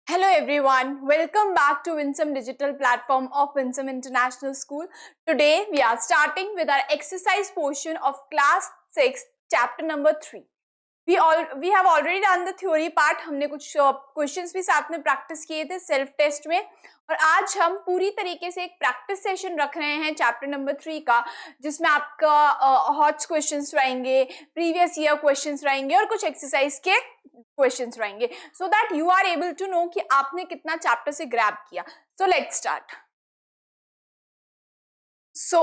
Hello everyone, welcome back to Winsome Digital Platform of Winsome International School. Today we are starting with our exercise portion of class 6 chapter number 3. We have already done the theory part. हमने कुछ questions भी साथ में practice किए थे self test में, और आज हम पूरी तरीके से एक प्रैक्टिस सेशन रख रहे हैं चैप्टर नंबर 3 का, जिसमें आपका हॉट्स क्वेश्चंस रहेंगे, प्रीवियस ईयर क्वेश्चंस रहेंगे और कुछ एक्सरसाइज के क्वेश्चंस रहेंगे, so that you are able to know कि आपने कितना चैप्टर से ग्रैब किया. So let's start. So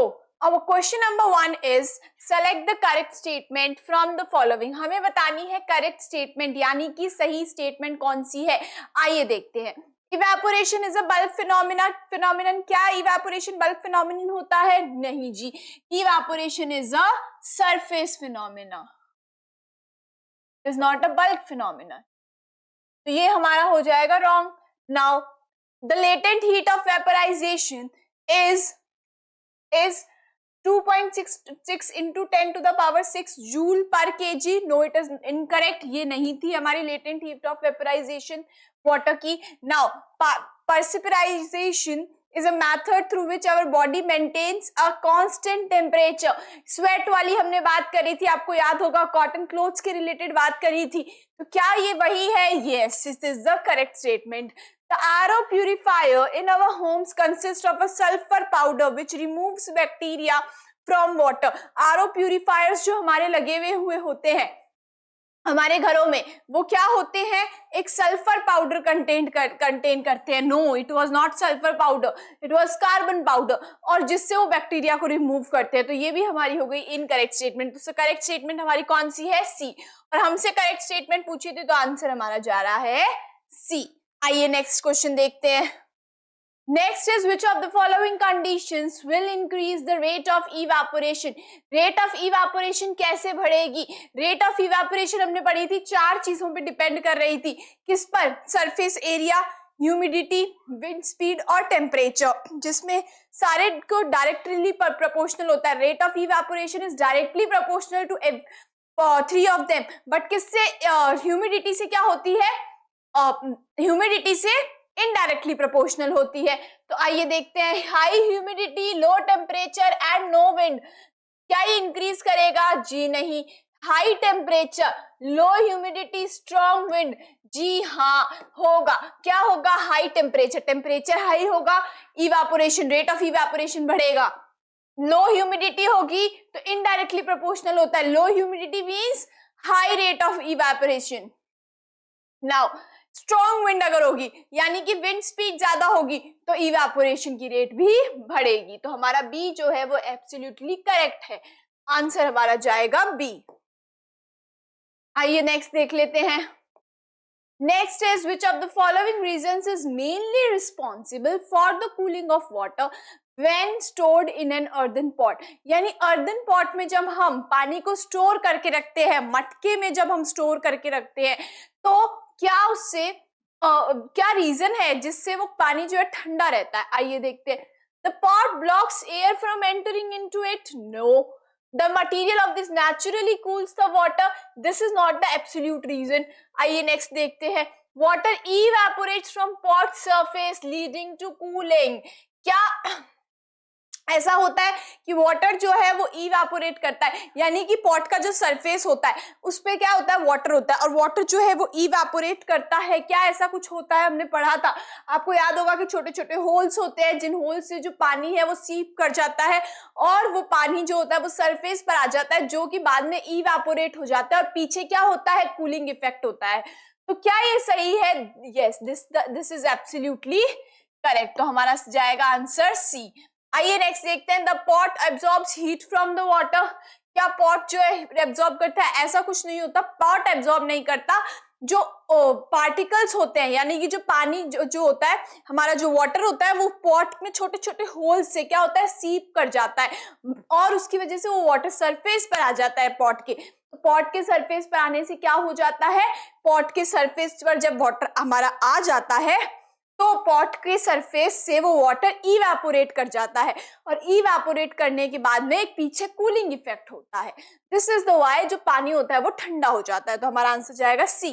our question number 1 is select the correct statement from the following. हमें बतानी है correct statement, यानी कि सही statement कौन सी है. आइए देखते हैं. Evaporation is a bulk phenomenon. क्या evaporation bulk phenomenon होता है? नहीं जी. Evaporation is a surface phenomenon. It is not a bulk phenomenon. तो ये हमारा हो जाएगा wrong. Now the latent heat of vaporization is 2.66 into 10 to the power 6 joule per kg. No, it is incorrect. ये नहीं थी हमारी latent heat of vaporization water की. Now perspiration is a method through which our body maintains a constant temperature. Sweat वाली हमने बात करी थी, आपको याद होगा, cotton clothes के related बात करी थी. तो क्या ये वही है? Yes, this is the correct statement. The RO purifier in our homes consists of a sulfur powder which removes bacteria from water. RO purifiers जो हमारे लगे हुए होते हैं हमारे घरों में, वो क्या होते हैं? एक सल्फर पाउडर कंटेन करते हैं. No, it was not sulphur powder, it was carbon powder, और जिससे वो बैक्टीरिया को रिमूव करते हैं. तो ये भी हमारी हो गई इनकरेक्ट स्टेटमेंट. तो करेक्ट स्टेटमेंट हमारी कौन सी है? सी. और हमसे करेक्ट स्टेटमेंट पूछी थी तो आंसर हमारा जा रहा है सी. आइए नेक्स्ट क्वेश्चन देखते हैं. Next is which of the following conditions will increase the rate of evaporation? Rate of evaporation कैसे बढ़ेगी? Rate of evaporation हमने पढ़ी थी, 4 चीजों पे डिपेंड कर रही थी. किस पर? Surface area, humidity, wind speed और टेम्परेचर, जिसमें सारे को डायरेक्टली प्रोपोर्शनल होता है. Rate of evaporation is directly proportional to 3 of them. But किससे? ह्यूमिडिटी से क्या होती है? ह्यूमिडिटी से इनडायरेक्टली प्रोपोर्शनल होती है. तो आइए देखते हैं. High humidity, low temperature and no wind, क्या ये इंक्रीज करेगा? जी नहीं. High temperature, low humidity, strong wind, जी हाँ होगा. क्या होगा? हाई टेम्परेचर, टेम्परेचर हाई होगा, इवेपोरेशन, रेट ऑफ इवेपोरेशन बढ़ेगा. लो ह्यूमिडिटी होगी तो इनडायरेक्टली प्रोपोर्शनल होता है. Low humidity means high rate of evaporation. Now strong wind अगर होगी, यानी कि विंड स्पीड ज्यादा होगी, तो इवेपोरेशन की रेट भी बढ़ेगी. तो हमारा बी जो है वो एब्सोल्युटली करेक्ट है. आंसर हमारा जाएगा बी. आइए नेक्स्ट देख लेते हैं. Next is which of the following reasons is mainly responsible for the cooling of water when stored in an earthen pot. यानी earthen pot में जब हम पानी को स्टोर करके रखते हैं, मटके में जब हम स्टोर करके रखते हैं, तो क्या उससे क्या रीजन है जिससे वो पानी जो है ठंडा रहता है? आइए देखते हैं. The pot blocks air from entering into it. No. The material of this naturally cools the water. This is not the absolute reason. आइए नेक्स्ट देखते हैं. Water evaporates from pot surface leading to cooling. क्या ऐसा होता है कि water जो है वो इवेपोरेट करता है, यानी कि पॉट का जो सरफेस होता है उस पे क्या होता है? वाटर होता है, और वाटर जो है वो इवेपोरेट करता है. क्या ऐसा कुछ होता है? हमने पढ़ा था, आपको याद होगा कि छोटे छोटे होल्स होते हैं, जिन होल्स से जो पानी है वो सीप कर जाता है, और वो पानी जो होता है वो सरफेस पर आ जाता है, जो कि बाद में इवेपोरेट हो जाता है, और पीछे क्या होता है? कूलिंग इफेक्ट होता है. तो क्या ये सही है? Yes, this is absolutely correct. तो हमारा जाएगा आंसर सी. आइए नेक्स्ट देखते हैं. The pot absorbs heat from the water. क्या पॉट जो है एब्जॉर्ब करता है? ऐसा कुछ नहीं होता. पॉट एब्जॉर्ब नहीं करता. जो पार्टिकल्स होते हैं, यानी कि जो पानी जो होता है, हमारा जो वाटर होता है, वो पॉट में छोटे छोटे होल्स से क्या होता है? सीप कर जाता है, और उसकी वजह से वो वाटर सरफेस पर आ जाता है पॉट के. तो पॉट के सरफेस पर आने से क्या हो जाता है? पॉट के सरफेस पर जब वाटर हमारा आ जाता है तो पॉट के सरफेस से वो वाटर इवेपोरेट कर जाता है, और इवेपोरेट करने के बाद में एक पीछे कूलिंग इफेक्ट होता है. दिस इज द वाई जो पानी होता है वो ठंडा हो जाता है. तो हमारा आंसर जाएगा C.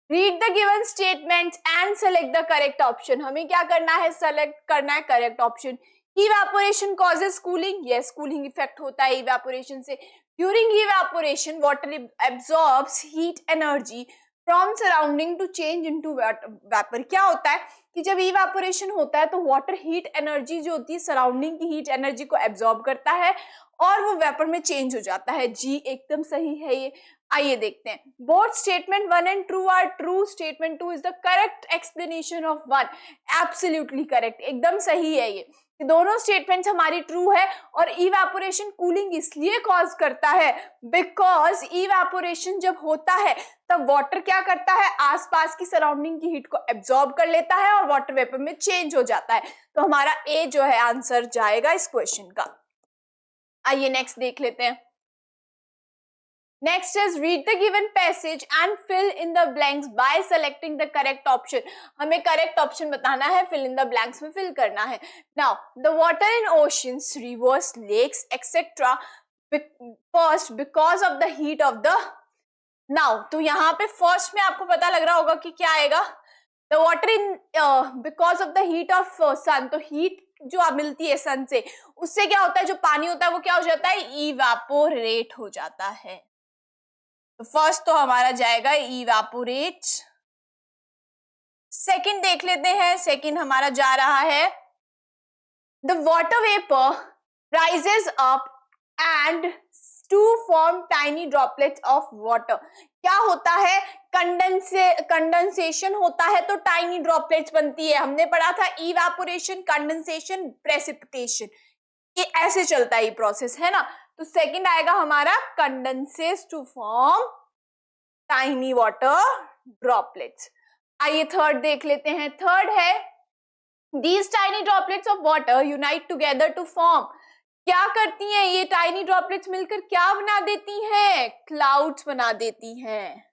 Read the given statements and select the correct option. हमें क्या करना है, सेलेक्ट करना है correct option. Evaporation causes cooling, yes cooling effect होता है इवेपोरेशन से। During evaporation water absorbs heat energy from surrounding to change into vapour. क्या होता है कि जब इवेपोरेशन होता है तो वाटर हीट एनर्जी जो होती है सराउंडिंग की हीट एनर्जी को एब्सॉर्ब करता है और वो वेपर में चेंज हो जाता है। जी एकदम सही है ये। आइए देखते हैं। Both statement 1 and 2 are true, statement 2 is the correct explanation of 1। Absolutely correct, एकदम सही है ये। दोनों स्टेटमेंट्स हमारी ट्रू है। और इवेपोरेशन कूलिंग इसलिए कॉज करता है बिकॉज इवेपोरेशन जब होता है तब वाटर क्या करता है, आसपास की सराउंडिंग की हीट को एब्सॉर्ब कर लेता है और वाटर वेपर में चेंज हो जाता है। तो हमारा ए जो है आंसर जाएगा इस क्वेश्चन का। आइए नेक्स्ट देख लेते हैं। Next is read the given passage and fill in the blanks by selecting the correct option। हमें correct option बताना है, fill in the blanks में fill करना है। Now the water in oceans, rivers, lakes, etc. first because of the heat of the now। तो यहाँ पे first में आपको पता लग रहा होगा कि क्या आएगा, the water in because of the heat of sun। तो heat जो मिलती है सन से, उससे क्या होता है, जो पानी होता है वो क्या हो जाता है, इवेपोरेट हो जाता है। तो फर्स्ट तो हमारा जाएगा इवेपोरेट। सेकंड देख लेते हैं। सेकंड हमारा जा रहा है the water vapour rises up and to form tiny droplets of water. क्या होता है, कंडेंसेशन होता है तो टाइनी ड्रॉपलेट्स बनती है। हमने पढ़ा था इवेपोरेशन, कंडेंसेशन, प्रेसिपिटेशन, ये ऐसे चलता है ये प्रोसेस, है ना। तो सेकंड आएगा हमारा condenses to form tiny water droplets. आइए थर्ड देख लेते हैं। थर्ड है these tiny droplets of water unite together to form. क्या करती हैं ये टाइनी ड्रॉपलेट्स मिलकर, क्या बना देती हैं, क्लाउड्स बना देती हैं।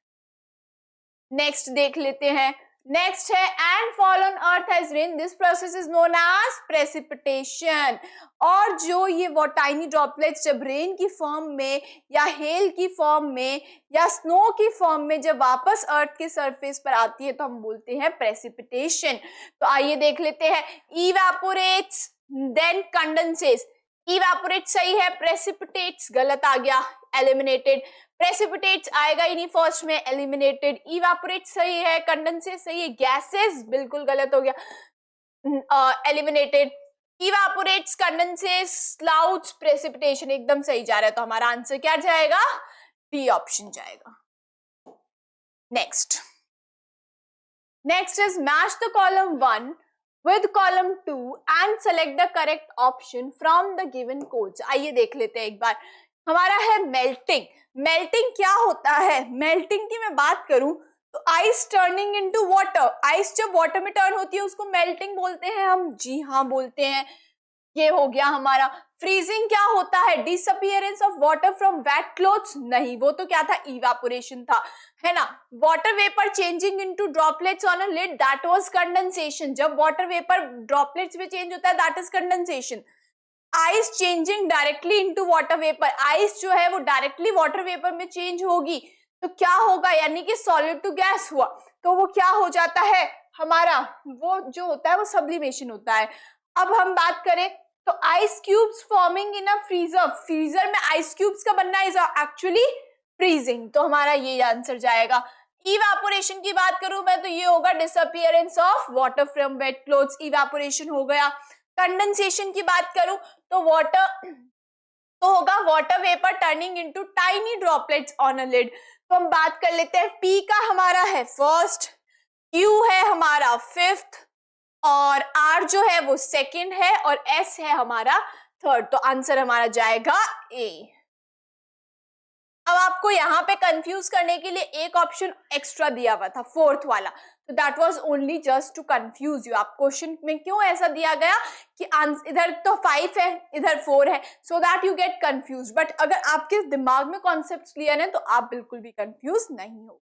नेक्स्ट देख लेते हैं। नेक्स्ट है and fall on earth as rain, this process is known as precipitation. और जो ये वो टाइनी ड्रॉपलेट्स जब रेन की फॉर्म में या हेल की फॉर्म में या स्नो की फॉर्म में जब वापस अर्थ के सरफेस पर आती है तो हम बोलते हैं प्रेसिपिटेशन। तो आइए देख लेते हैं। Evaporates then condenses. इवेपोरेट सही है, प्रेसिपिटेट्स गलत आ गया, एलिमिनेटेड। प्रेसिपिटेट्स आएगा ही नहीं फर्स्ट में, एलिमिनेटेड। इवेपोरेट सही है, कंडेंसेट सही है, गैसेस बिल्कुल गलत हो गया, eliminated. Evaporates, condenses, clouds, precipitation एकदम सही जा रहा है। तो हमारा आंसर क्या जाएगा, बी ऑप्शन जाएगा। Next is match the column 1 with column 2 and select the correct option from the given codes। आइए देख लेते हैं एक बार। हमारा है मेल्टिंग। मेल्टिंग क्या होता है, मेल्टिंग की मैं बात करूं तो ice turning into water. Ice जब वाटर में टर्न होती है उसको मेल्टिंग बोलते हैं हम, जी हाँ बोलते हैं। ये हो गया हमारा। फ्रीजिंग क्या होता है, disappearance of water from wet clothes, नहीं वो तो क्या था, इवेपोरेशन था, है ना। Water vapour changing into droplets on a lid, that was condensation. जब वाटर वेपर ड्रॉपलेट्स में चेंज होता है that is condensation. Ice changing directly into water vapour, ice जो है वो डायरेक्टली वाटर वेपर में चेंज होगी तो क्या होगा, यानी कि सॉलिड टू गैस हुआ तो वो क्या हो जाता है हमारा, वो जो होता है वो सब्लिमेशन होता है। अब हम बात करें तो आइस क्यूब्स फॉर्मिंग इन अ फ्रीजर, फ्रीजर में आइस क्यूब्स का बनना इज एक्चुअली फ्रीजिंग। तो हमारा ये आंसर जाएगा। इवेपोरेशन की बात करूं मैं तो ये होगा disappearance of water from wet clothes, evaporation हो गया। कंडेंसेशन की बात करूं तो होगा water vapour turning into tiny droplets on a lid. तो हम बात कर लेते हैं। पी का हमारा है फर्स्ट, क्यू है हमारा फिफ्थ, और आर जो है वो सेकंड है, और एस है हमारा थर्ड। तो आंसर हमारा जाएगा ए। अब आपको यहाँ पे कंफ्यूज करने के लिए एक ऑप्शन एक्स्ट्रा दिया हुआ था, फोर्थ वाला, तो that was only just to confuse you. आप क्वेश्चन में क्यों ऐसा दिया गया कि इधर तो 5 है इधर 4 है, सो that you get confuse. But अगर आपके दिमाग में कॉन्सेप्ट क्लियर है तो आप बिल्कुल भी कंफ्यूज नहीं हो।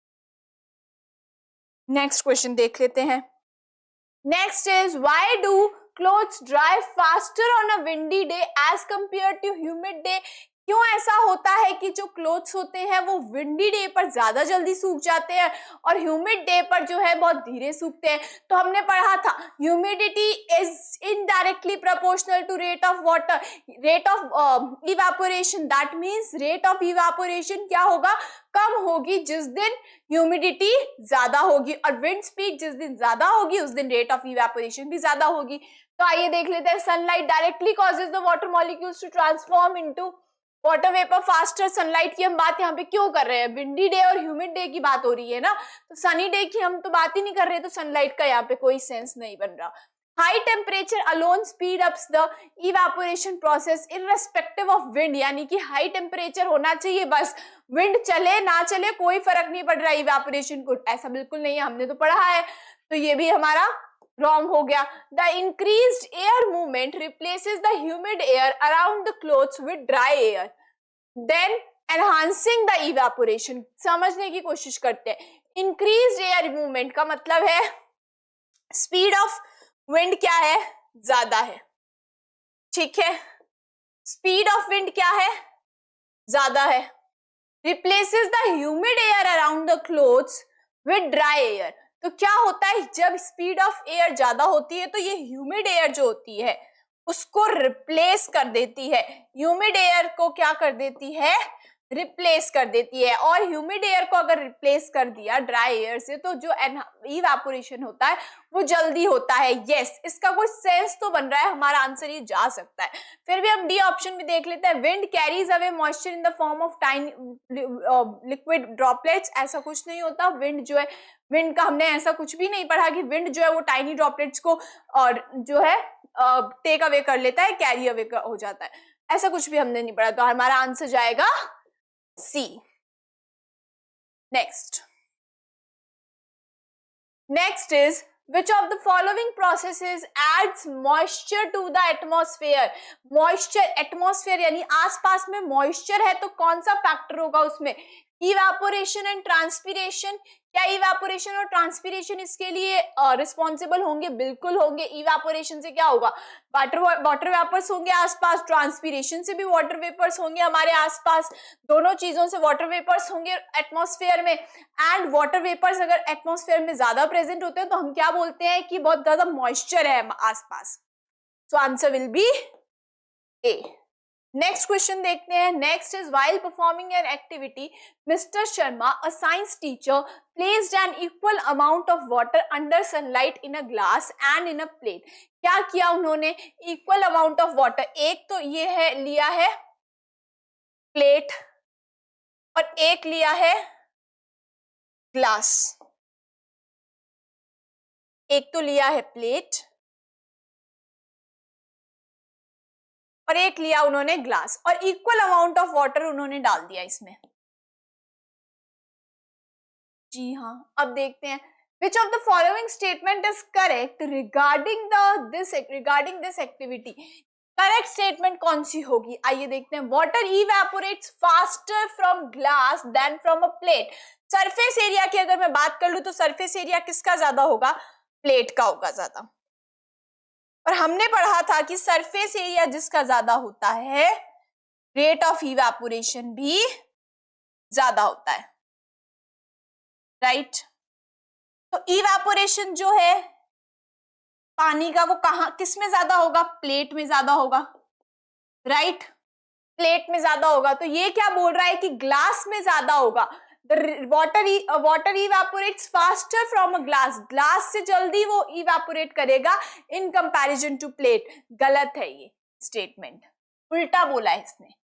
नेक्स्ट क्वेश्चन देख लेते हैं। Next is why do clothes dry faster on a windy day as compared to humid day। क्यों ऐसा होता है कि जो क्लोथ्स होते हैं वो विंडी डे पर ज्यादा जल्दी सूख जाते हैं और ह्यूमिड डे पर जो है बहुत धीरे सूखते हैं? तो हमने पढ़ा था humidity is indirectly proportional to rate of water, rate of evaporation. That means rate of evaporation क्या होगा, कम होगी जिस दिन ह्यूमिडिटी ज्यादा होगी, और विंड स्पीड जिस दिन ज्यादा होगी उस दिन रेट ऑफ इवापोरेशन भी ज्यादा होगी। तो आइए देख लेते हैं, sunlight directly causes the water molecules to transform into water vapour faster. Sunlight की हम बात यहाँ पे क्यों कर रहे हैं, विंडी डे और ह्यूमिड डे की बात हो रही है ना, तो सनी डे की हम तो बात ही नहीं कर रहे, तो सनलाइट का यहाँ पे कोई सेंस नहीं बन रहा। High temperature alone speed ups the evaporation process irrespective of wind, यानी कि हाई टेम्परेचर होना चाहिए, बस विंड चले ना चले कोई फर्क नहीं पड़ रहा इवापोरेशन को, ऐसा बिल्कुल नहीं है, हमने तो पढ़ा है। तो ये भी हमारा रॉन्ग हो गया। The increased air movement replaces the humid air around the clothes with dry air then enhancing the evaporation. समझने की कोशिश करते हैं। इंक्रीज्ड एयर मूवमेंट का मतलब है स्पीड ऑफ विंड क्या है, ज्यादा है, ठीक है, स्पीड ऑफ विंड क्या है, ज्यादा है, replaces the humid air around the clothes with dry air. तो क्या होता है, जब स्पीड ऑफ एयर ज्यादा होती है तो ये ह्यूमिड एयर जो होती है उसको रिप्लेस कर देती है, ह्यूमिड एयर को क्या कर देती है, रिप्लेस कर देती है। और ह्यूमिड एयर को अगर रिप्लेस कर दिया ड्राई एयर से तो जो इवेपोरेशन होता है वो जल्दी होता है। यस, इसका कोई सेंस तो बन रहा है, हमारा आंसर ये जा सकता है। फिर भी हम डी ऑप्शन में देख लेते हैं, wind carries away moisture in the form of tiny liquid droplets. ऐसा कुछ नहीं होता, विंड जो है, विंड का हमने ऐसा कुछ भी नहीं पढ़ा कि विंड जो है वो टाइनी ड्रॉपलेट्स को और जो है टेक अवे कर लेता है, कैरी अवे हो जाता है, ऐसा कुछ भी हमने नहीं पढ़ा। तो हमारा आंसर जाएगा C. Next is which of the following processes adds moisture to the atmosphere? Moisture, atmosphere यानी आसपास में moisture है तो कौन सा फैक्टर होगा उसमें, इवेपोरेशन एंड ट्रांसपीरेशन। क्या इवेपोरेशन और ट्रांसपीरेशन इसके लिए रिस्पॉन्सिबल होंगे? बिल्कुल होंगे। इवेपोरेशन से क्या होगा, वाटर वेपर्स होंगे आसपास, ट्रांसपीरेशन से भी वाटर वेपर्स होंगे हमारे आसपास, दोनों चीजों से वाटर वेपर्स होंगे एटमॉस्फेयर में। एंड वाटर वेपर्स अगर एटमॉस्फेयर में ज्यादा प्रेजेंट होते हैं तो हम क्या बोलते हैं कि बहुत ज्यादा मॉइस्चर है आसपास। So answer will be A. Next question देखते हैं। Next is while performing an activity mister Sharma a science teacher placed an equal amount of water under sunlight in a glass and in a plate. क्या किया उन्होंने, equal amount of water, एक तो ये है लिया है प्लेट और एक लिया है ग्लास, एक तो लिया है प्लेट और एक लिया उन्होंने ग्लास, और इक्वल अमाउंट ऑफ वाटर उन्होंने डाल दिया इसमें। जी हाँ, अब देखते हैं which of the following statement is correct regarding this activity। Correct statement कौन सी होगी, आइए देखते हैं। Water evaporates faster from glass than from a plate. Surface area की अगर मैं बात कर लूं तो सरफेस एरिया किसका ज्यादा होगा, प्लेट का होगा ज्यादा। और हमने पढ़ा था कि सरफेस एरिया जिसका ज्यादा होता है रेट ऑफ इवेपोरेशन भी ज्यादा होता है, राइट। तो इवेपोरेशन जो है पानी का वो कहां किस में ज्यादा होगा, प्लेट में ज्यादा होगा, राइट, प्लेट में ज्यादा होगा। तो ये क्या बोल रहा है कि ग्लास में ज्यादा होगा। Water evaporates faster from a glass, glass से जल्दी वो इवेपोरेट करेगा इन कंपैरिजन टू प्लेट। गलत है ये स्टेटमेंट, उल्टा बोला है इसने।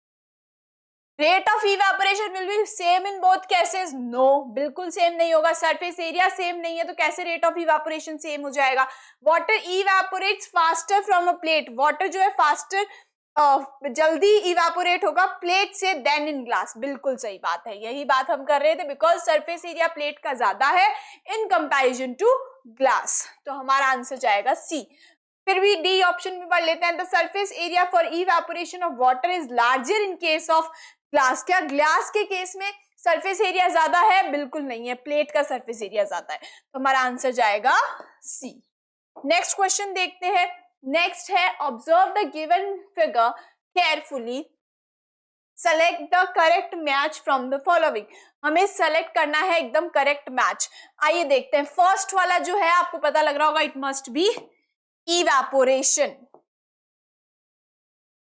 Rate of evaporation will be same in both cases, no, बिल्कुल सेम नहीं होगा। सरफेस एरिया सेम नहीं है तो कैसे रेट ऑफ इवेपोरेशन सेम हो जाएगा। Water evaporates faster from a plate, water जो है फास्टर जल्दी इवेपोरेट होगा प्लेट से देन इन ग्लास, बिल्कुल सही बात है, यही बात हम कर रहे थे, बिकॉज सरफेस एरिया प्लेट का ज्यादा है इन कंपैरिजन टू ग्लास। तो हमारा आंसर जाएगा सी। फिर भी डी ऑप्शन में पढ़ लेते हैं। The surface area for evaporation of water is larger in case of glass. क्या ग्लास के केस में सरफेस एरिया ज्यादा है, बिल्कुल नहीं है, प्लेट का सरफेस एरिया ज्यादा है। तो हमारा आंसर जाएगा सी। नेक्स्ट क्वेश्चन देखते हैं। नेक्स्ट है observe the given figure carefully select the correct match from the following, हमें सेलेक्ट करना है एकदम करेक्ट मैच। आइए देखते हैं, फर्स्ट वाला जो है आपको पता लग रहा होगा, it must be evaporation.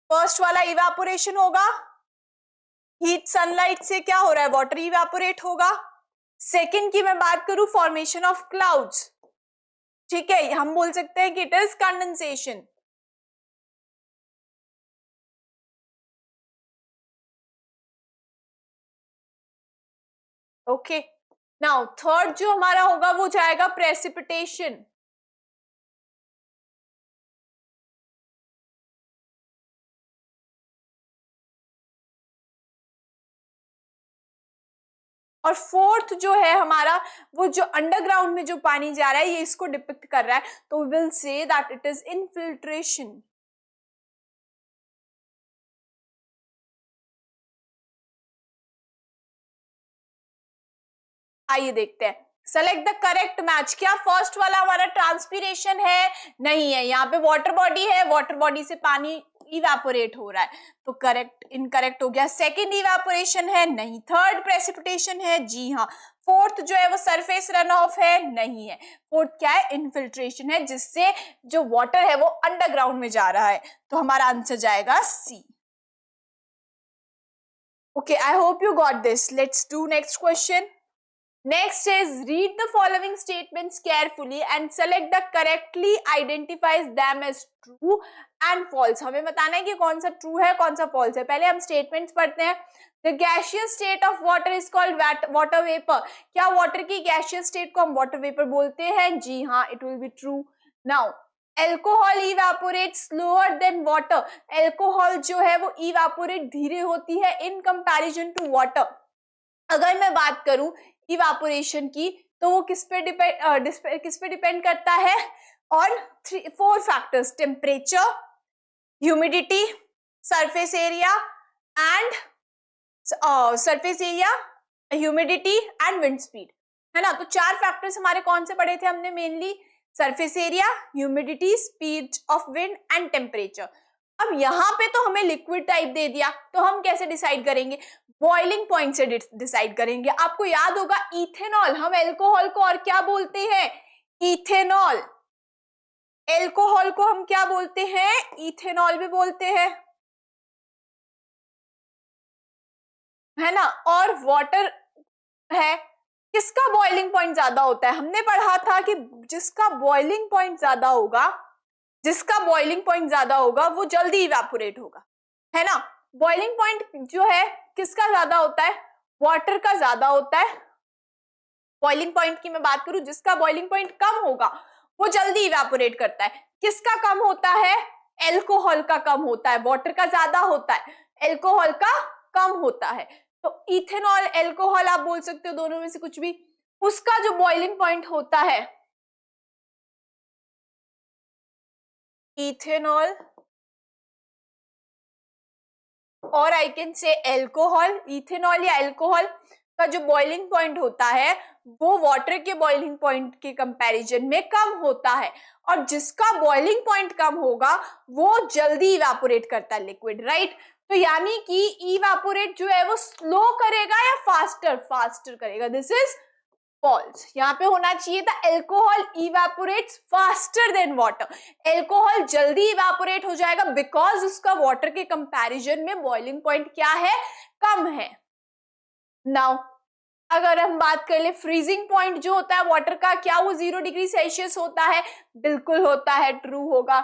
First वाला इवेपोरेशन होगा, हीट सनलाइट से क्या हो रहा है, वाटर इवेपोरेट होगा। सेकंड की मैं बात करूं, फॉर्मेशन ऑफ क्लाउड्स, ठीक है, हम बोल सकते हैं कि it is condensation. Okay, now third जो हमारा होगा वो जाएगा प्रेसिपिटेशन। और फोर्थ जो है हमारा, वो जो अंडरग्राउंड में जो पानी जा रहा है ये इसको डिपिक्ट कर रहा है, तो we will say that it is infiltration. आइए देखते हैं, सेलेक्ट द करेक्ट मैच। क्या फर्स्ट वाला हमारा ट्रांसपीरेशन है, नहीं है, यहाँ पे वाटर बॉडी है, वाटर बॉडी से पानी इवेपोरेट हो रहा है, तो करेक्ट इनकरेक्ट हो गया। सेकंड इवेपोरेशन है, नहीं। थर्ड प्रेसिपिटेशन है, जी हाँ। फोर्थ जो है वो सरफेस रन ऑफ है, नहीं है। फोर्थ क्या है, इनफिल्ट्रेशन है, जिससे जो वाटर है वो अंडरग्राउंड में जा रहा है, तो हमारा आंसर जाएगा C. Okay, I hope you got this. Let's do next question. Next is read the following statements carefully and select the correctly identifies them as true and false। हमें बताना है कि कौन सा true है कौन सा false है। पहले हम statements पढ़ते हैं। The gaseous state of water is called water vapor। क्या water की gaseous state को हम water vapor बोलते हैं? जी हाँ, it will be true। Now alcohol evaporates slower than water। alcohol जो है वो evaporate धीरे होती है in comparison to water। अगर मैं बात करूं इवापोरेशन की, तो वो किस पे डिपेंड करता है, और 4 factors, temperature, humidity, surface area and humidity and wind speed, है ना। तो 4 फैक्टर्स हमारे कौन से पढ़े थे हमने, mainly surface area, humidity, speed of wind and temperature. अब यहाँ पे तो हमें लिक्विड टाइप दे दिया, तो हम कैसे डिसाइड करेंगे, बॉइलिंग पॉइंट से डिसाइड करेंगे। आपको याद होगा इथेनॉल, हम एल्कोहल को और क्या बोलते हैं, इथेनॉल। एल्कोहल को हम क्या बोलते हैं, इथेनॉल भी बोलते हैं, है ना। और वाटर है, किसका बॉइलिंग पॉइंट ज्यादा होता है, हमने पढ़ा था कि जिसका बॉइलिंग पॉइंट ज्यादा होगा, जिसका बॉइलिंग पॉइंट ज्यादा होगा वो जल्दी इवेपोरेट होगा, है ना। बॉइलिंग पॉइंट जो है किसका ज्यादा होता है, वाटर का ज्यादा होता है। बॉइलिंग पॉइंट की मैं बात करूं, जिसका बॉइलिंग पॉइंट कम होगा वो जल्दी इवेपोरेट करता है। किसका कम होता है, एल्कोहल का कम होता है, वाटर का ज्यादा होता है, एल्कोहल का कम होता है। तो इथेनॉल, एल्कोहल आप बोल सकते हो, दोनों में से कुछ भी, उसका जो बॉइलिंग पॉइंट होता है, इथेनॉल और I can say alcohol, ethanol या एल्कोहल का जो बॉइलिंग पॉइंट होता है वो वाटर के बॉइलिंग पॉइंट के कंपैरिजन में कम होता है, और जिसका बॉइलिंग पॉइंट कम होगा वो जल्दी इवेपोरेट करता है लिक्विड, राइट। तो यानी कि इवेपोरेट जो है वो स्लो करेगा या फास्टर, फास्टर करेगा, दिस इज फॉल्स। यहाँ पे होना चाहिए था alcohol evaporates faster than water, alcohol जल्दी इवेपोरेट हो जाएगा बिकॉज उसका वाटर के कंपैरिजन में बॉइलिंग पॉइंट क्या है, कम है। नाउ अगर हम बात कर ले फ्रीजिंग पॉइंट जो होता है वाटर का, क्या वो 0 डिग्री सेल्सियस होता है, बिल्कुल होता है, ट्रू होगा।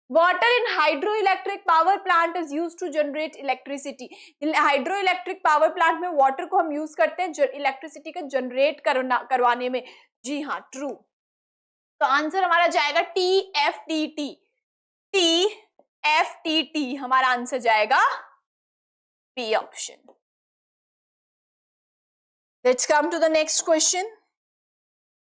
Water in hydro electric power plant is use to generate electricity. Hydro electric power plant में वाटर को हम यूज करते हैं इलेक्ट्रिसिटी को जनरेट करवाने में, जी हाँ, ट्रू। तो आंसर हमारा जाएगा TFTT, TFTT हमारा आंसर जाएगा B option. Let's come to the next question.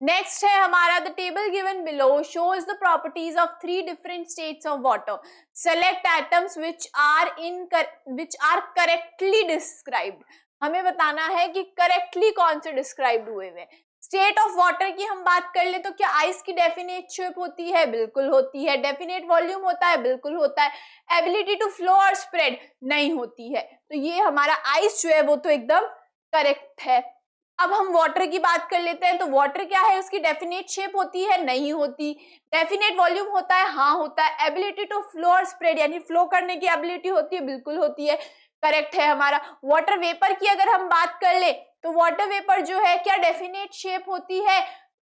Next है हमारा the table given below shows the properties of 3 different states of water. Select atoms which are correctly described. हमें बताना है कि correctly कौन से described हुए हैं। स्टेट ऑफ वाटर की हम बात कर ले तो क्या आइस की डेफिनेट शेप होती है? बिल्कुल होती है। डेफिनेट वॉल्यूम होता है? बिल्कुल होता है। एबिलिटी टू फ्लो और स्प्रेड नहीं होती है। तो ये हमारा आइस जो है वो तो एकदम करेक्ट है। अब हम वाटर की बात कर लेते हैं। तो वाटर क्या है? उसकी डेफिनेट शेप होती है? नहीं होती। डेफिनेट वॉल्यूम होता है? हाँ होता है। एबिलिटी टू फ्लो और स्प्रेड यानी फ्लो करने की एबिलिटी होती है? बिल्कुल होती है। करेक्ट है हमारा। वाटर वेपर की अगर हम बात कर ले तो वाटर वेपर जो है क्या डेफिनेट शेप होती है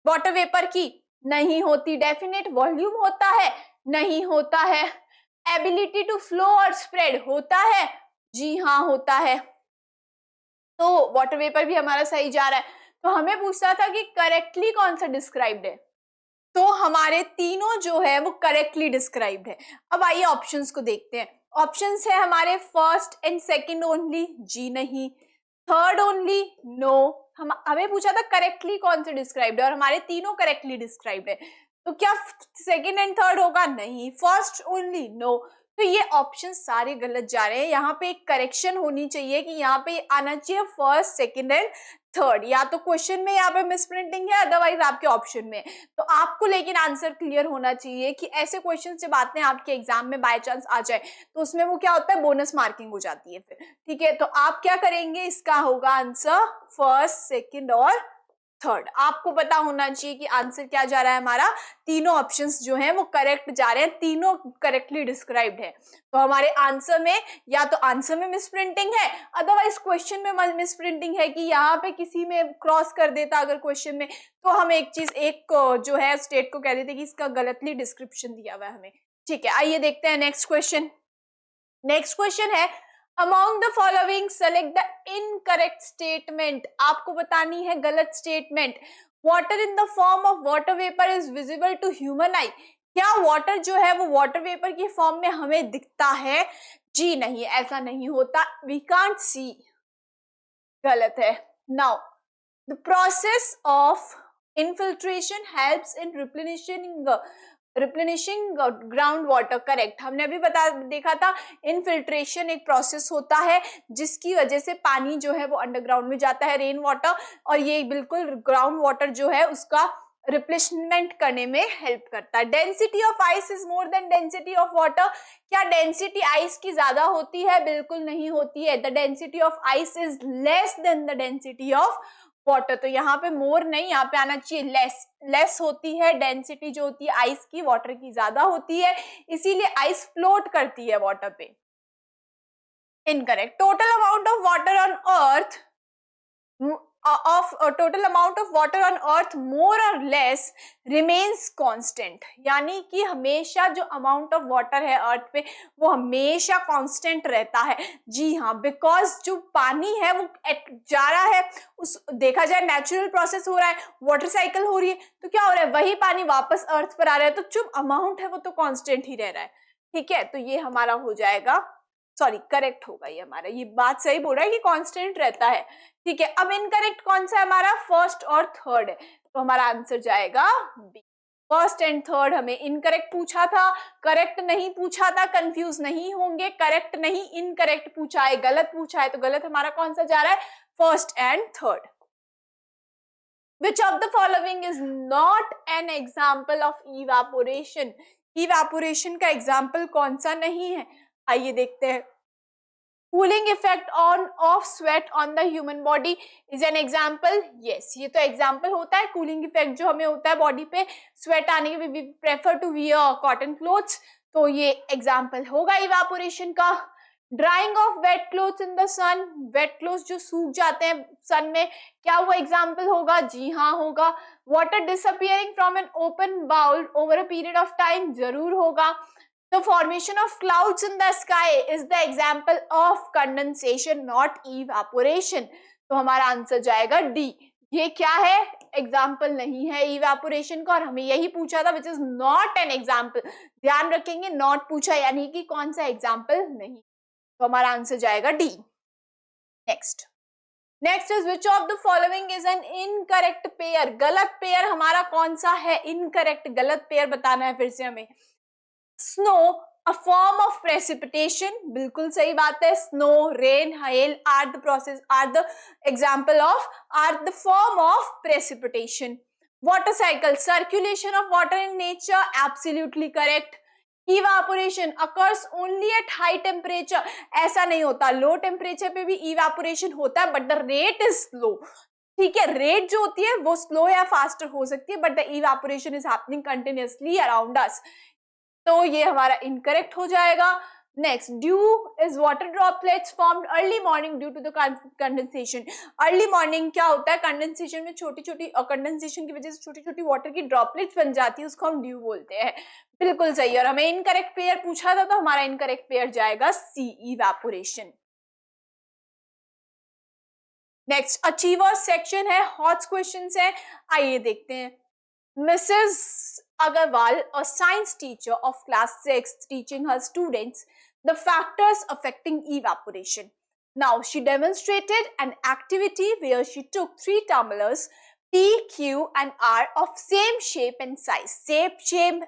वाटर वेपर की? नहीं होती। डेफिनेट वॉल्यूम होता है? नहीं होता है। एबिलिटी टू फ्लो और स्प्रेड होता है? जी हाँ होता है। तो वाटर वेपर भी हमारा सही जा रहा है। तो हमें पूछता था कि करेक्टली कौन सा डिस्क्राइब्ड है, तो हमारे तीनों जो है वो करेक्टली डिस्क्राइब्ड है। अब आइए ऑप्शंस को देखते हैं। ऑप्शंस है हमारे फर्स्ट एंड सेकंड ओनली, जी नहीं। Third only, no. हम हमें पूछा था करेक्टली कौन से डिस्क्राइब्ड है और हमारे तीनों करेक्टली डिस्क्राइब्ड है। तो क्या सेकंड एंड थर्ड होगा? नहीं। First only, no. तो ये ऑप्शन सारे गलत जा रहे हैं। यहाँ पे एक करेक्शन होनी चाहिए कि यहाँ पे आना चाहिए फर्स्ट, सेकंड एंड थर्ड। या तो क्वेश्चन में यहाँ पे मिसप्रिंटिंग है, अदरवाइज आपके ऑप्शन में। तो आपको लेकिन आंसर क्लियर होना चाहिए कि ऐसे क्वेश्चन जब आते हैं आपके एग्जाम में बाय चांस आ जाए तो उसमें वो क्या होता है, बोनस मार्किंग हो जाती है फिर। ठीक है, तो आप क्या करेंगे, इसका होगा आंसर फर्स्ट, सेकंड और थर्ड। आपको पता होना चाहिए कि आंसर क्या जा रहा है हमारा। तीनों ऑप्शंस जो हैं वो करेक्ट जा रहे हैं, तीनों करेक्टली डिस्क्राइब्ड है। तो हमारे आंसर में या तो आंसर में मिसप्रिंटिंग है, अदरवाइज क्वेश्चन में मिसप्रिंटिंग है कि यहाँ पे किसी में क्रॉस कर देता अगर क्वेश्चन में, तो हम एक चीज एक जो है स्टेट को कह देते कि इसका गलतली डिस्क्रिप्शन दिया हुआ है हमें। ठीक है, आइए देखते हैं नेक्स्ट क्वेश्चन। नेक्स्ट क्वेश्चन है among the following select the incorrect statement. आपको बतानी है गलत statement. Water in the form of water vapour is visible to human eye. क्या वाटर जो है वो वाटर वेपर की फॉर्म में हमें दिखता है? जी नहीं, ऐसा नहीं होता। वी कांट सी, गलत है। Now the process of infiltration helps in replenishing ground water, correct. हमने अभी देखा था इनफिल्ट्रेशन एक प्रोसेस होता है जिसकी वजह से पानी जो है वो अंडरग्राउंड में जाता है, रेन वाटर, और ये बिल्कुल ग्राउंड वाटर जो है उसका रिप्लेसमेंट करने में हेल्प करता है। Density of ice is more than density of water. क्या डेंसिटी आइस की ज्यादा होती है? बिल्कुल नहीं होती है। The density of ice is less than the density of water. तो यहाँ पे मोर नहीं, यहाँ पे आना चाहिए लेस। लेस होती है डेंसिटी जो होती है आइस की, वाटर की ज्यादा होती है, इसीलिए आइस फ्लोट करती है वाटर पे। Incorrect. Total amount of water on earth total amount of water on earth more or less remains constant। यानी कि हमेशा जो अमाउंट ऑफ वाटर है अर्थ पे वो हमेशा कांस्टेंट रहता है। जी हाँ, बिकॉज जो पानी है वो जा रहा है, उस देखा जाए नेचुरल प्रोसेस हो रहा है, वाटर साइकिल हो रही है, तो क्या हो रहा है, वही पानी वापस अर्थ पर आ रहा है, तो जो अमाउंट है वो तो कांस्टेंट ही रह रहा है। ठीक है, तो ये हमारा हो जाएगा, सॉरी करेक्ट होगा ये हमारा, ये बात सही बोल रहा है कि कांस्टेंट रहता है। ठीक है, अब इनकरेक्ट कौन सा है हमारा, फर्स्ट और थर्ड है, तो हमारा आंसर जाएगा बी। फर्स्ट एंड थर्ड हमें इनकरेक्ट पूछा था, करेक्ट नहीं पूछा था, कंफ्यूज नहीं होंगे, करेक्ट नहीं इनकरेक्ट पूछा है, गलत पूछा है, तो गलत हमारा कौन सा जा रहा है, first and third. Which of the following is not an example of evaporation? Evaporation का एग्जाम्पल कौन सा नहीं है, आइए देखते हैं। Cooling effect on off sweat on the human body is an example. Yes, ये तो एग्जाम्पल होता है। कूलिंग इफेक्ट जो हमें होता है बॉडी पे स्वेट आने के, we prefer to wear cotton clothes, तो ये एग्जाम्पल होगा इवापोरेशन का। Drying of wet clothes in the sun, wet clothes जो सूख जाते हैं सन में, क्या वो एग्जाम्पल होगा? जी हाँ होगा। Water disappearing from an open bowl over a period of time, जरूर होगा। The formation of clouds in the sky is the example of condensation, not evaporation. तो हमारा आंसर जाएगा डी। ये क्या है, एग्जाम्पल नहीं है इवेपोरेशन का, और हमें यही पूछा था which is not an example. ध्यान रखेंगे, नॉट पूछा यानी कि कौन सा एग्जाम्पल नहीं, तो हमारा आंसर जाएगा D. Next is which of the following is an incorrect pair. गलत पेयर हमारा कौन सा है, इनकरेक्ट गलत पेयर बताना है फिर से हमें। Snow a form of precipitation, बिल्कुल सही बात है. Snow, rain, hail are the example of, are the form of precipitation. Water cycle, circulation of water in nature, absolutely correct. Evaporation occurs only at high temperature, ऐसा नहीं होता, low temperature पे भी evaporation होता है, but the rate is slow. ठीक है, rate जो होती है वो स्लो या फास्टर हो सकती है, but the evaporation is happening continuously around us. तो ये हमारा इनकरेक्ट हो जाएगा. Next, dew is water droplets formed early morning due to the condensation. Early morning क्या होता है, कंडेंसेशन में छोटी छोटी, कंडेंसेशन की वजह से छोटी छोटी वाटर की ड्रॉपलेट्स बन जाती है, उसको हम ड्यू बोलते हैं. बिल्कुल सही. और हमें इनकरेक्ट पेयर पूछा था, तो हमारा इनकरेक्ट पेयर जाएगा सी, इवेपोरेशन. नेक्स्ट, अचीवर्स सेक्शन है, हॉट क्वेश्चंस है, आइए देखते हैं. Mrs. Agarwal, a science teacher of class 6, teaching her students the factors affecting evaporation. Now, she demonstrated an activity where she took 3 tumblers, P, Q and R of same shape and size. Shape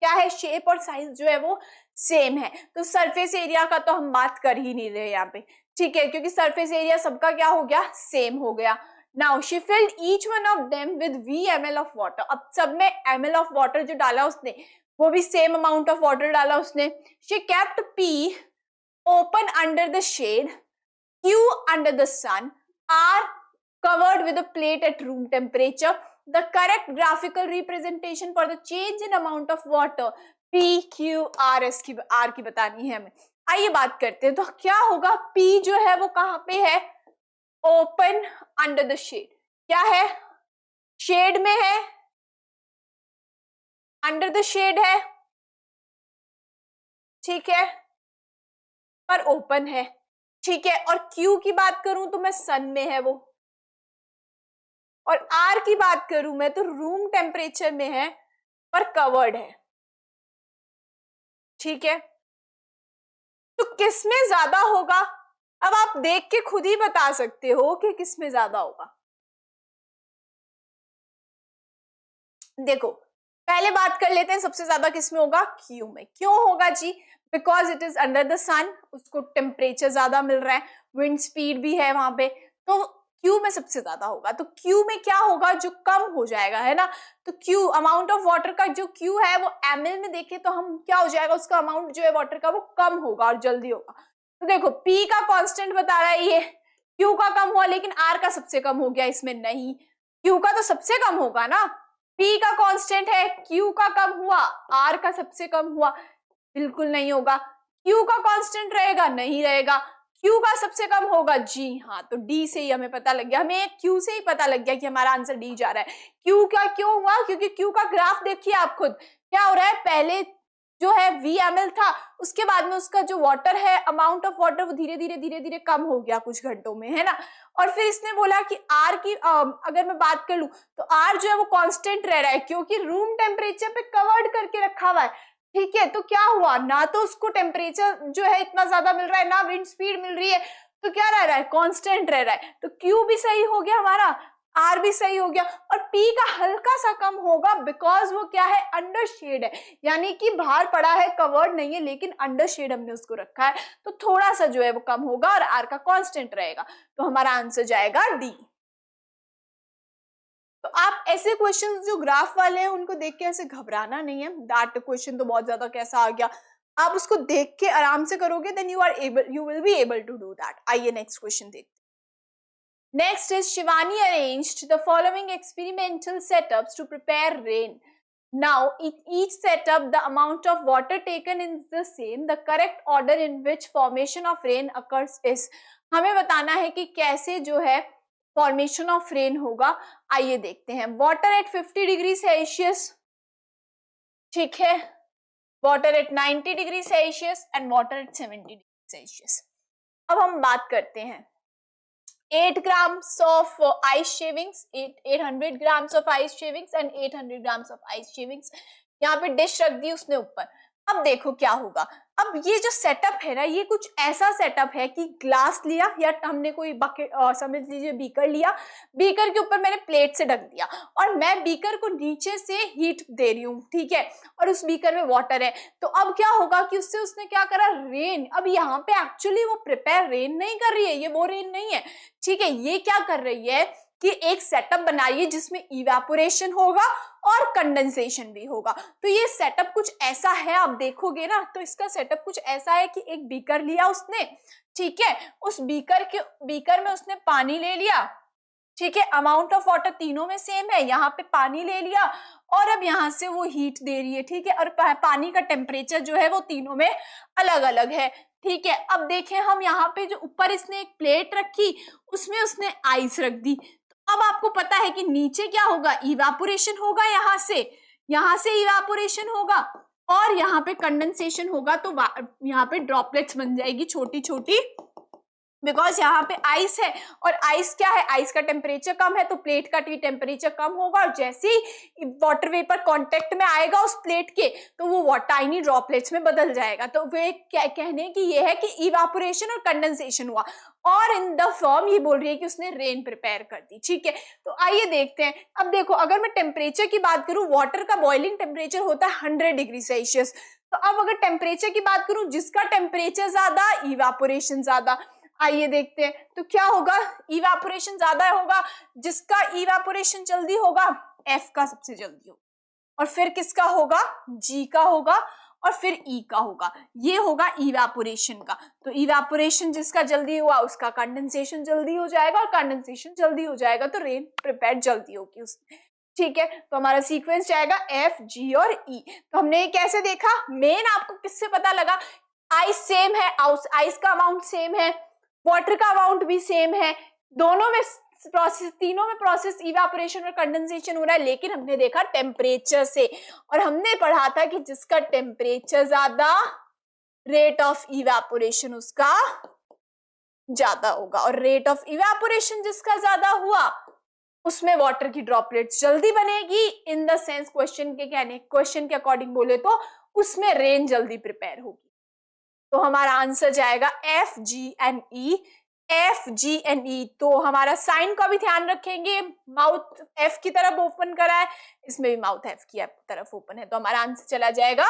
क्या है, shape और size जो है वो same है. तो surface area का तो हम बात कर ही नहीं रहे यहाँ पे, ठीक है, क्योंकि सरफेस एरिया सबका क्या हो गया, सेम हो गया. Now she filled each one of them with V ml of water. अब सब में ml of water जो डाला उसने, वो भी same amount of water डाला उसने. She kept P open under the shade, Q under the sun, R covered with a plate at room temperature. The correct graphical representation for the change in amount of water P, Q, R की बतानी है हमें. आइए बात करते हैं. तो क्या होगा, P जो है वो कहाँ पे है, ओपन अंडर द शेड. क्या है, शेड में है, अंडर द शेड है, ठीक है, पर ओपन है, ठीक है. और क्यू की बात करूं तो मैं सन में है वो, और आर की बात करूं मैं तो रूम टेम्परेचर में है, पर कवर्ड है, ठीक है. तो किसमें ज्यादा होगा, अब आप देख के खुद ही बता सकते हो कि किसमें ज्यादा होगा. देखो, पहले बात कर लेते हैं सबसे ज्यादा किसमें होगा, क्यू में. क्यों होगा जी, because it is under the sun, उसको टेम्परेचर ज्यादा मिल रहा है, विंड स्पीड भी है वहां पे, तो क्यू में सबसे ज्यादा होगा. तो क्यू में क्या होगा, जो कम हो जाएगा, है ना. तो क्यू, अमाउंट ऑफ वाटर का जो क्यू है वो ml में देखे तो हम क्या हो जाएगा, उसका अमाउंट जो है वाटर का वो कम होगा और जल्दी होगा. तो देखो, P का कांस्टेंट बता रहा है ये, Q का कम हुआ लेकिन R का सबसे कम हो गया, इसमें नहीं, Q का तो सबसे कम होगा ना. P का कांस्टेंट है, Q का कम हुआ, R का सबसे कम हुआ, बिल्कुल नहीं होगा. Q का कांस्टेंट रहेगा, नहीं रहेगा. Q का सबसे कम होगा, जी हाँ. तो D से ही हमें पता लग गया, हमें Q से ही पता लग गया कि हमारा आंसर D जा रहा है. Q का क्यों हुआ, क्योंकि Q का ग्राफ देखिए आप खुद, क्या हो रहा है, पहले जो है VML था, उसके बाद में उसका जो वाटर है, अमाउंट ऑफ वाटर वो धीरे धीरे कम हो गया कुछ घंटों में, है ना. और फिर इसने बोला कि R की अगर मैं बात कर लूं तो R जो है वो कांस्टेंट रह रहा है, क्योंकि रूम टेम्परेचर पे कवर्ड करके रखा हुआ है, ठीक है. तो क्या हुआ, ना तो उसको टेम्परेचर जो है इतना ज्यादा मिल रहा है, ना विंड स्पीड मिल रही है, तो क्या रह रहा है, कांस्टेंट रह रहा है. तो Q भी सही हो गया हमारा, R भी सही हो गया, और P का हल्का सा कम होगा, बिकॉज वो क्या है, अंडर शेड है, यानी कि बाहर पड़ा है, कवर्ड नहीं है, लेकिन अंडर शेड हमने उसको रखा है, तो थोड़ा सा जो है वो कम होगा, और R का कांस्टेंट रहेगा. तो हमारा आंसर जाएगा D. तो आप ऐसे क्वेश्चन जो ग्राफ वाले हैं उनको देख के ऐसे घबराना नहीं है, दैट क्वेश्चन तो बहुत ज्यादा कैसा आ गया, आप उसको देख के आराम से करोगे, then you will be able to do that. आइए नेक्स्ट क्वेश्चन देखते. Next is Shivani arranged the following experimental setups to prepare rain. Now, in each setup, the amount of water taken is the same. The correct order in which formation of rain occurs is. हमें बताना है कि कैसे जो है formation of rain होगा. आइए देखते हैं. वाटर एट 50 डिग्री सेल्सियस, ठीक है, water at 90 degree Celsius and water at 70 degree Celsius. अब हम बात करते हैं 8 grams of ice shavings, 800 grams of ice shavings and 800 grams of ice shavings. यहाँ पे डिश रख दी उसने ऊपर. अब देखो क्या होगा, अब ये जो सेटअप है ना, ये कुछ ऐसा सेटअप है कि ग्लास लिया या हमने कोई बकेट समझ लीजिए बीकर लिया, बीकर के ऊपर मैंने प्लेट से ढक दिया और मैं बीकर को नीचे से हीट दे रही हूँ, ठीक है, और उस बीकर में वाटर है। तो अब क्या होगा कि उससे उसने क्या करा, रेन। अब यहाँ पे एक्चुअली वो प्रिपेयर रेन नहीं कर रही है, ये वो रेन नहीं है, ठीक है, ये क्या कर रही है कि एक सेटअप बना रही है जिसमें इवेपोरेशन होगा और कंडेंसेशन भी होगा। तो ये सेटअप कुछ ऐसा है, आप देखोगे ना तो इसका सेटअप कुछ ऐसा है कि एक बीकर लिया उसने, ठीक है, उस बीकर में उसने पानी ले लिया, ठीक है, अमाउंट ऑफ वाटर तीनों में सेम है, यहाँ पे पानी ले लिया और अब यहाँ से वो हीट दे रही है, ठीक है, और पानी का टेम्परेचर जो है वो तीनों में अलग अलग है, ठीक है। अब देखें हम यहाँ पे जो ऊपर इसने एक प्लेट रखी, उसमें उसने आइस रख दी। तो अब आपको पता है कि नीचे क्या होगा, इवेपोरेशन होगा, यहाँ से इवेपोरेशन होगा और यहाँ पे कंडेंसेशन होगा। तो यहाँ पे ड्रॉपलेट्स बन जाएगी छोटी छोटी, बिकॉज यहाँ पे आइस है और आइस क्या है, आइस का टेम्परेचर कम है तो प्लेट का भी टेम्परेचर कम होगा और जैसे ही वाटर वेपर कांटेक्ट में आएगा उस प्लेट के तो वो टाइनी ड्रॉपलेट्स में बदल जाएगा। तो वे कहने की ये है कि इवेपोरेशन और कंडेंसेशन हुआ और इन द फॉर्म ये बोल रही है कि उसने रेन प्रिपेयर कर दी, ठीक है। तो आइए देखते हैं। अब देखो, अगर मैं टेम्परेचर की बात करूं, वाटर का बॉइलिंग टेम्परेचर होता है 100 डिग्री सेल्सियस। तो अब अगर टेम्परेचर की बात करूं, जिसका टेम्परेचर ज्यादा इवेपोरेशन ज्यादा। आइए देखते हैं तो क्या होगा, इवेपोरेशन ज्यादा होगा, जिसका इवेपोरेशन जल्दी होगा F का सबसे जल्दी होगा, और फिर किसका होगा, G का होगा, और फिर E का होगा। ये होगा इवेपोरेशन का। तो इवेपोरेशन जिसका जल्दी हुआ उसका कंडेंसेशन जल्दी हो जाएगा और कंडेंसेशन जल्दी हो जाएगा तो रेन प्रिपेयर जल्दी होगी उसमें, ठीक है। तो हमारा सीक्वेंस जाएगा F, G और E। तो हमने ये कैसे देखा, मेन आपको किससे पता लगा, आइस सेम है, आइस का अमाउंट सेम है, वाटर का अमाउंट भी सेम है, दोनों में प्रोसेस, तीनों में प्रोसेस इवेपोरेशन और कंडेंसेशन हो रहा है, लेकिन हमने देखा टेम्परेचर से, और हमने पढ़ा था कि जिसका टेम्परेचर ज्यादा रेट ऑफ इवेपोरेशन उसका ज्यादा होगा, और रेट ऑफ इवेपोरेशन जिसका ज्यादा हुआ उसमें वाटर की ड्रॉपलेट्स जल्दी बनेगी। इन द सेंस क्वेश्चन के अकॉर्डिंग बोले तो उसमें रेन जल्दी प्रिपेयर होगी। तो हमारा आंसर जाएगा F, G and E। F, G and E। तो हमारा साइन का भी ध्यान रखेंगे, माउथ F की तरफ ओपन करा है, इसमें भी माउथ F की तरफ ओपन है, तो हमारा आंसर चला जाएगा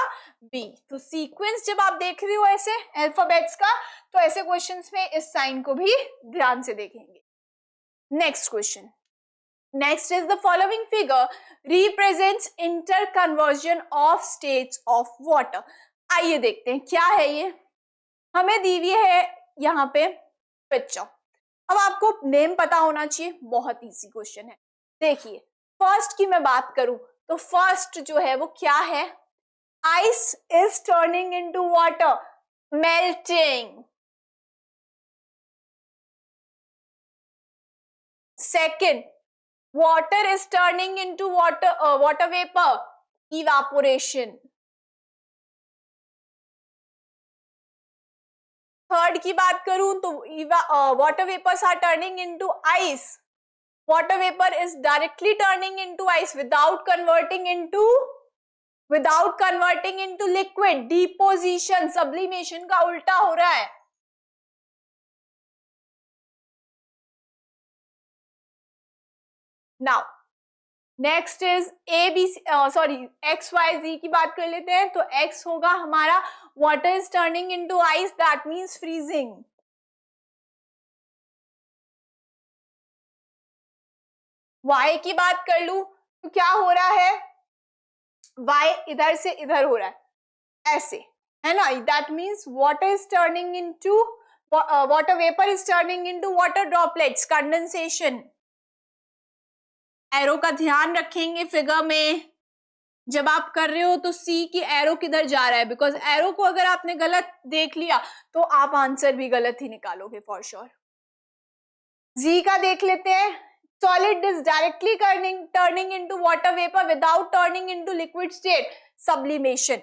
B। तो सीक्वेंस जब आप देख रहे हो ऐसे अल्फाबेट्स का, तो ऐसे क्वेश्चंस में इस साइन को भी ध्यान से देखेंगे। Next question, next is the following figure represents interconversion of states of water. आइए देखते हैं क्या है ये, हमें दी हुई है यहाँ पे पिक्चर। अब आपको नेम पता होना चाहिए, बहुत इजी क्वेश्चन है। देखिए, फर्स्ट की मैं बात करूं तो फर्स्ट जो है वो क्या है, ice is turning into water, melting. Second, water is turning into water vapour, evaporation. Third की बात करूं तो water vapours are turning into ice, water vapour is directly turning into ice without converting into liquid, deposition, sublimation का उल्टा हो रहा है। Now next is X Y Z की बात कर लेते हैं। तो एक्स होगा हमारा water is turning into ice, that means freezing. Y की बात कर लूं तो क्या हो रहा है, वाई इधर से इधर हो रहा है ऐसे, है ना, that means water is turning into water vapour is turning into water droplets, condensation. Arrow का ध्यान रखेंगे फिगर में जब आप कर रहे हो तो सी की एरो किधर जा रहा है, बिकॉज एरो को अगर आपने गलत देख लिया तो आप आंसर भी गलत ही निकालोगे फॉर श्योर। जी का देख लेते हैं, solid is directly turning into water vapour without turning into liquid state, sublimation.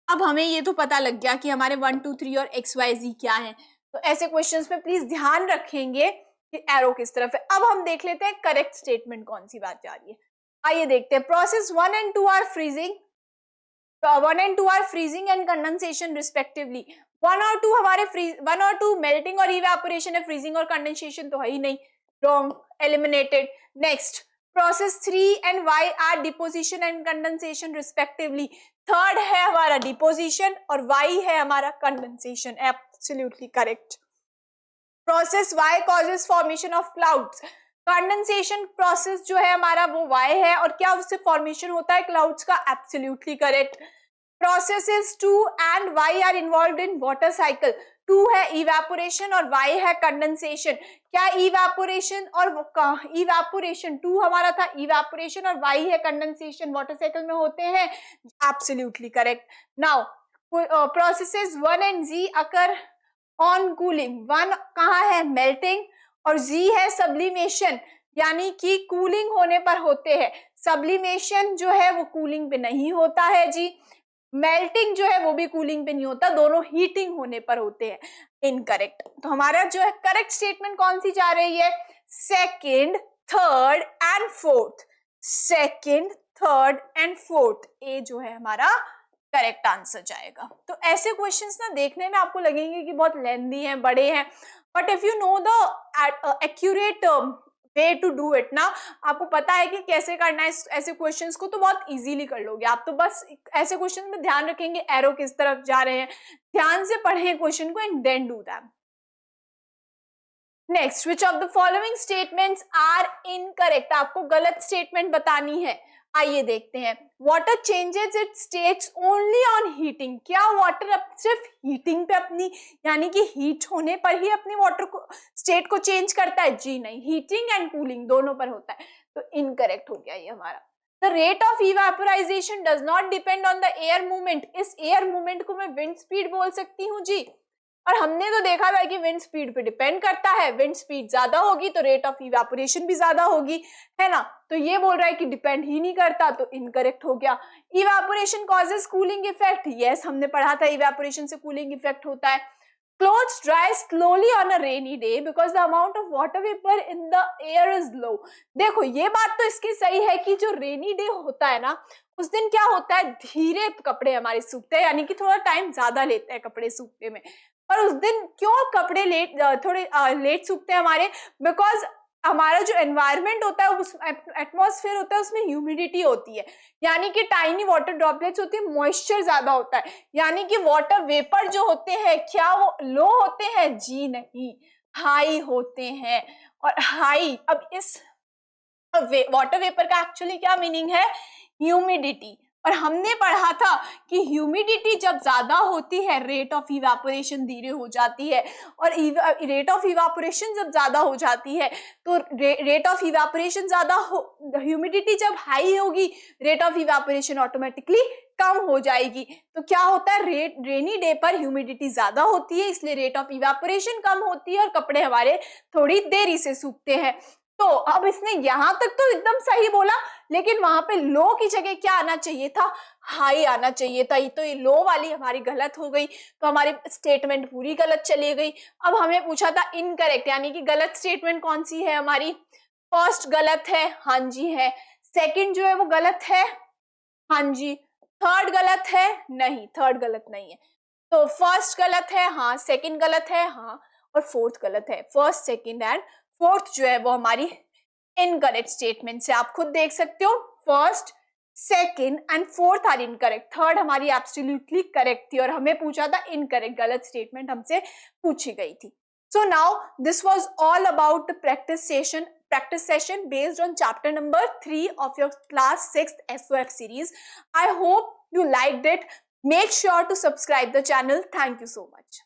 अब हमें ये तो पता लग गया कि हमारे 1, 2, 3 और XYZ क्या है। तो ऐसे क्वेश्चंस में प्लीज ध्यान रखेंगे कि एरो किस तरफ है। अब हम देख लेते हैं करेक्ट स्टेटमेंट कौन सी बात जा रही है। आइए देखते हैं, process 1 and 2 are freezing, 1 and 2 are freezing and condensation respectively. 1 और 2 हमारे 1 और 2 मेल्टिंग और इवेपोरेशन है, फ्रीजिंग और कंडेंसेशन तो है ही नहीं, wrong, eliminated. Next, process 3 and y are deposition and condensation respectively. Third है हमारा डिपोजिशन और y है हमारा condensation, absolutely correct. Process y causes formation of clouds, condensation process जो है हमारा वो y है, और क्या उससे फॉर्मेशन होता है क्लाउड्स का, absolutely correct. Processes 2 and y are involved in water cycle, 2 है इवेपोरेशन और y है कंडेंसेशन। क्या इवेपोरेशन और इवेपोरेशन 2 हमारा था इवेपोरेशन और y है कंडेंसेशन वाटर साइकिल में होते हैं, absolutely correct. Now processes 1 and z occur on cooling, 1 कहाँ है मेल्टिंग और z है सब्लिमेशन, यानी कि कूलिंग होने पर होते हैं। सब्लिमेशन जो है वो कूलिंग पे नहीं होता है जी, मेल्टिंग जो है वो भी कूलिंग पे नहीं होता, दोनों हीटिंग होने पर होते हैं। इनकरेक्ट। तो हमारा जो है करेक्ट स्टेटमेंट कौन सी जा रही है, second, third and fourth, second, third and fourth, A जो है हमारा करेक्ट आंसर जाएगा। तो ऐसे क्वेश्चंस ना देखने में आपको लगेंगे कि बहुत लेंथी हैं, बड़े हैं, but if you know the accurate way to do it ना, आपको पता है कि कैसे करना है ऐसे क्वेश्चंस को, तो बहुत इजीली कर लोगे आप। तो बस ऐसे क्वेश्चन में ध्यान रखेंगे एरो किस तरफ जा रहे हैं, ध्यान से पढ़ें क्वेश्चन को and then do that. Next, which of the following statements are incorrect, आपको गलत स्टेटमेंट बतानी है। आइए देखते हैं, water changes its states only on heating, क्या वाटर अब सिर्फ हीटिंग पे अपनी, यानी कि हीट होने पर ही अपनी वाटर को स्टेट को चेंज करता है, जी नहीं, हीटिंग एंड कूलिंग दोनों पर होता है। तो इनकरेक्ट हो गया ये हमारा। The rate of evaporization does not depend on the air movement, इस एयर मूवमेंट को मैं विंड स्पीड बोल सकती हूँ जी, और हमने तो देखा था कि विंड स्पीड पे डिपेंड करता है, विंड स्पीड ज्यादा होगी तो रेट ऑफ इवेपोरेशन भी ज्यादा होगी, है ना। तो ये बोल रहा है कि डिपेंड ही नहीं करता, तो इनकरेक्ट हो गया। Evaporation causes cooling effect, yes हमने पढ़ा था इवेपोरेशन से कूलिंग इफेक्ट होता है। Clothes dry slowly on a rainy day because the amount of water vapour in the air is low. देखो ये बात तो इसकी सही है कि जो रेनी डे होता है ना, उस दिन क्या होता है, धीरे कपड़े हमारे सूखते हैं, यानी कि थोड़ा टाइम ज्यादा लेते हैं कपड़े सूखने में। और उस दिन क्यों कपड़े थोड़े लेट सूखते हैं हमारे, बिकॉज हमारा जो एनवायरनमेंट होता है, उस एटमॉस्फेयर होता है, उसमें ह्यूमिडिटी होती है, यानी कि टाइनी वाटर ड्रॉपलेट्स होती है, मॉइस्चर ज्यादा होता है, यानी कि वाटर वेपर जो होते हैं क्या वो लो होते हैं, जी नहीं, हाई होते हैं। और हाई, अब इस वाटर वेपर का एक्चुअली क्या मीनिंग है, ह्यूमिडिटी। और हमने पढ़ा था कि ह्यूमिडिटी जब ज्यादा होती है रेट ऑफ इवेपोरेशन धीरे हो जाती है, और रेट ऑफ इवेपोरेशन जब ज्यादा हो जाती है तो रेट ऑफ इवेपोरेशन ज्यादा ह्यूमिडिटी जब हाई होगी रेट ऑफ इवेपोरेशन ऑटोमेटिकली कम हो जाएगी। तो क्या होता है, रेनी डे पर ह्यूमिडिटी ज्यादा होती है, इसलिए रेट ऑफ इवेपोरेशन कम होती है और कपड़े हमारे थोड़ी देरी से सूखते हैं। तो अब इसने यहां तक तो एकदम सही बोला, लेकिन वहां पे लो की जगह क्या आना चाहिए था, हाई आना चाहिए था, तो ये लो वाली हमारी गलत हो गई, तो हमारी स्टेटमेंट पूरी गलत चली गई। अब हमें पूछा था इनकरेक्ट, यानी कि गलत स्टेटमेंट कौन सी है हमारी, फर्स्ट गलत है, हाँ जी है, सेकंड जो है वो गलत है, हाँ जी, थर्ड गलत है, नहीं थर्ड गलत नहीं है, तो फर्स्ट गलत है, हाँ, सेकंड गलत है, हाँ, और फोर्थ गलत है। फर्स्ट, सेकंड एंड फोर्थ जो है वो हमारी इनकरेक्ट स्टेटमेंट से आप खुद देख सकते हो, first, second and fourth are incorrect, third हमारी एब्सोल्युटली करेक्ट थी, और हमें पूछा था इनकरेक्ट, गलत स्टेटमेंट हमसे पूछी गई थी। So now this was all about the practice session based on chapter number 3 of your class 6th SOF series. I hope you liked it. Make sure to subscribe the channel. Thank you so much.